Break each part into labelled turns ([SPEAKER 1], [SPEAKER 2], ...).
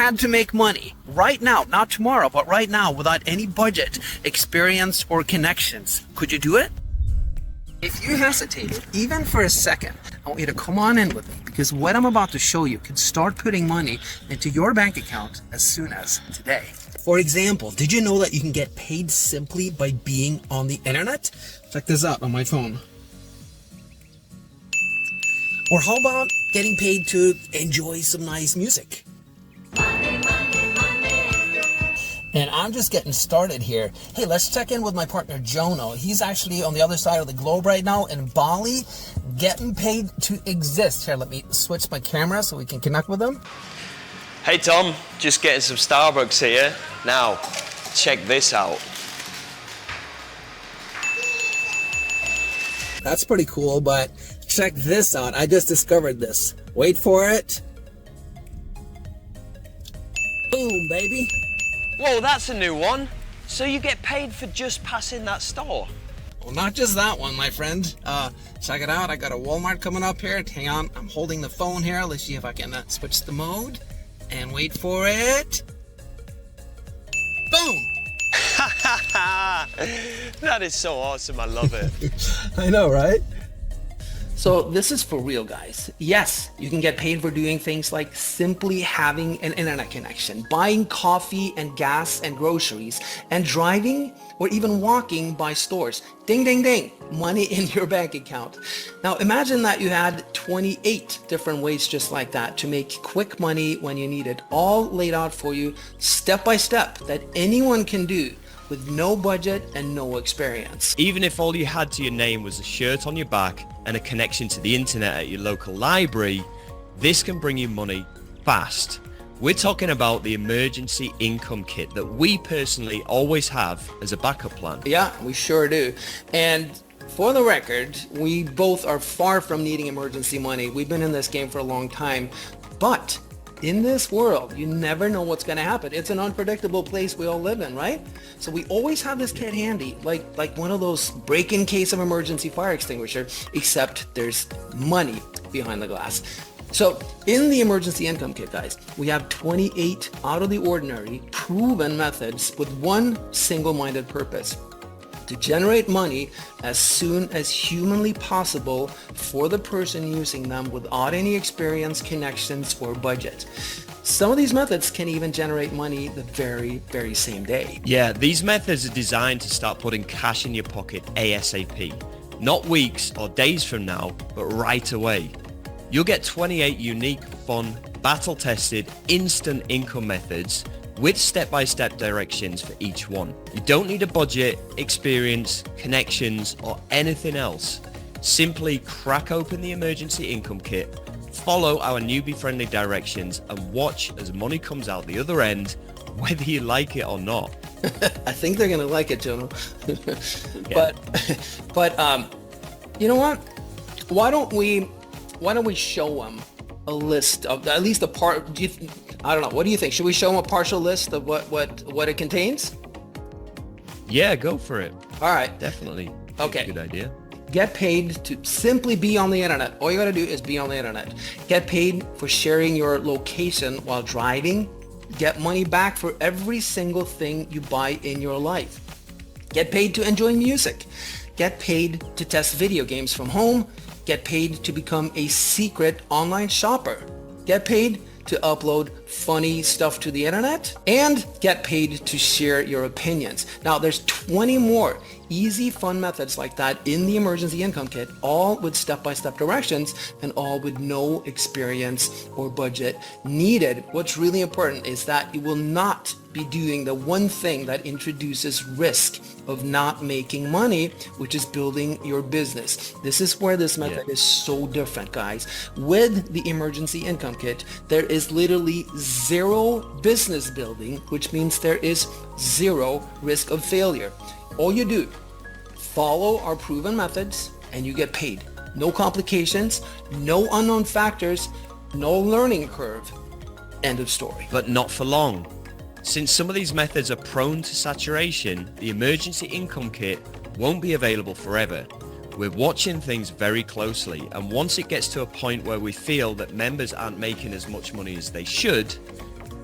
[SPEAKER 1] had to make money right now, not tomorrow, but right now, without any budget, experience, or connections, could you do it? If you hesitated, even for a second, I want you to come on in with me, because what I'm about to show you can start putting money into your bank account as soon as today. For example, did you know that you can get paid simply by being on the internet? Check this out on my phone. Or how about getting paid to enjoy some nice music? And I'm just getting started here. Hey, let's check in with my partner, Jono. He's actually on the other side of the globe right now in Bali, getting paid to exist. Here, let me switch my camera so we can connect with him.
[SPEAKER 2] Hey Tom, just getting some Starbucks here. Now, check this out.
[SPEAKER 1] That's pretty cool, but check this out. I just discovered this. Wait for it. Boom, baby.
[SPEAKER 2] Whoa, that's a new one. So you get paid for just passing that store?
[SPEAKER 1] Well, not just that one, my friend. Check it out. I got a Walmart coming up here. Hang on. I'm holding the phone here. Let's see if I can switch the mode. And wait for it. Boom.
[SPEAKER 2] That is so awesome. I love it.
[SPEAKER 1] I know, right? So this is for real, guys. Yes, you can get paid for doing things like simply having an internet connection, buying coffee and gas and groceries, and driving or even walking by stores. Ding, ding, ding, money in your bank account. Now imagine that you had 28 different ways just like that to make quick money when you need it, all laid out for you step by step that anyone can do with no budget and no experience.
[SPEAKER 2] Even if all you had to your name was a shirt on your back and a connection to the internet at your local library, this can bring you money fast. We're talking about the emergency income kit that we personally always have as a backup plan.
[SPEAKER 1] Yeah, we sure do. And for the record, we both are far from needing emergency money. We've been in this game for a long time, but in this world, you never know what's going to happen. It's an unpredictable place we all live in, right? So we always have this kit handy, like one of those break-in case of emergency fire extinguisher, except there's money behind the glass. So in the emergency income kit, guys, we have 28 out of the ordinary proven methods with one single-minded purpose: to generate money as soon as humanly possible for the person using them without any experience, connections, or budget. Some of these methods can even generate money the very, very same day.
[SPEAKER 2] Yeah, these methods are designed to start putting cash in your pocket ASAP. Not weeks or days from now, but right away. You'll get 28 unique, fun, battle-tested, instant income methods with step-by-step directions for each one. You don't need a budget, experience, connections, or anything else. Simply crack open the emergency income kit, follow our newbie-friendly directions, and watch as money comes out the other end, whether you like it or not.
[SPEAKER 1] I think they're gonna like it, Jono.
[SPEAKER 2] Yeah.
[SPEAKER 1] But you know what? Why don't we show them a list of at least a part? I don't know. What do you think? Should we show them a partial list of what it contains?
[SPEAKER 2] Yeah, go for it.
[SPEAKER 1] All right.
[SPEAKER 2] Definitely.
[SPEAKER 1] Okay.
[SPEAKER 2] Good idea.
[SPEAKER 1] Get paid to simply be on the internet. All you gotta do is be on the internet. Get paid for sharing your location while driving. Get money back for every single thing you buy in your life. Get paid to enjoy music. Get paid to test video games from home. Get paid to become a secret online shopper. Get paid to upload funny stuff to the internet, and get paid to share your opinions. Now there's 20 more easy, fun methods like that in the emergency income kit, all with step-by-step directions and all with no experience or budget needed. What's really important is that you will not be doing the one thing that introduces risk of not making money, which is building your business. This is where this method is so different, guys. With the emergency income kit, there is literally zero business building, which means there is zero risk of failure. All you do, follow our proven methods and you get paid. No complications, no unknown factors, no learning curve. End of story.
[SPEAKER 2] But not for long. Since some of these methods are prone to saturation, the emergency income kit won't be available forever. We're watching things very closely, and once it gets to a point where we feel that members aren't making as much money as they should,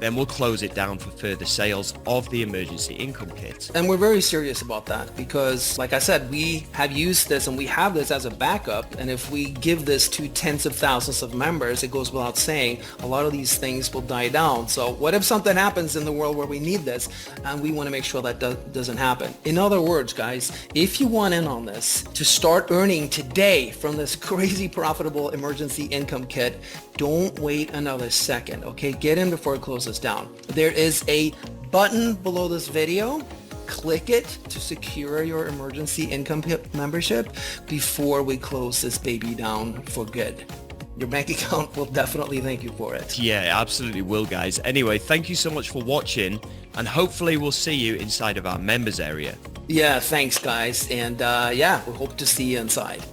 [SPEAKER 2] then we'll close it down for further sales of the emergency income kit.
[SPEAKER 1] And we're very serious about that because, like I said, we have used this and we have this as a backup. And if we give this to tens of thousands of members, it goes without saying, a lot of these things will die down. So what if something happens in the world where we need this and we want to make sure that doesn't happen? In other words, guys, if you want in on this to start earning today from this crazy profitable emergency income kit, don't wait another second, okay? Get in before it closes down. There is a button below this video. Click it to secure your emergency income kit membership before we close this baby down for good. Your bank account will definitely thank you for it.
[SPEAKER 2] Yeah, absolutely will, guys. Anyway, thank you so much for watching, and hopefully we'll see you inside of our members area.
[SPEAKER 1] Yeah, thanks, guys. And yeah, we hope to see you inside.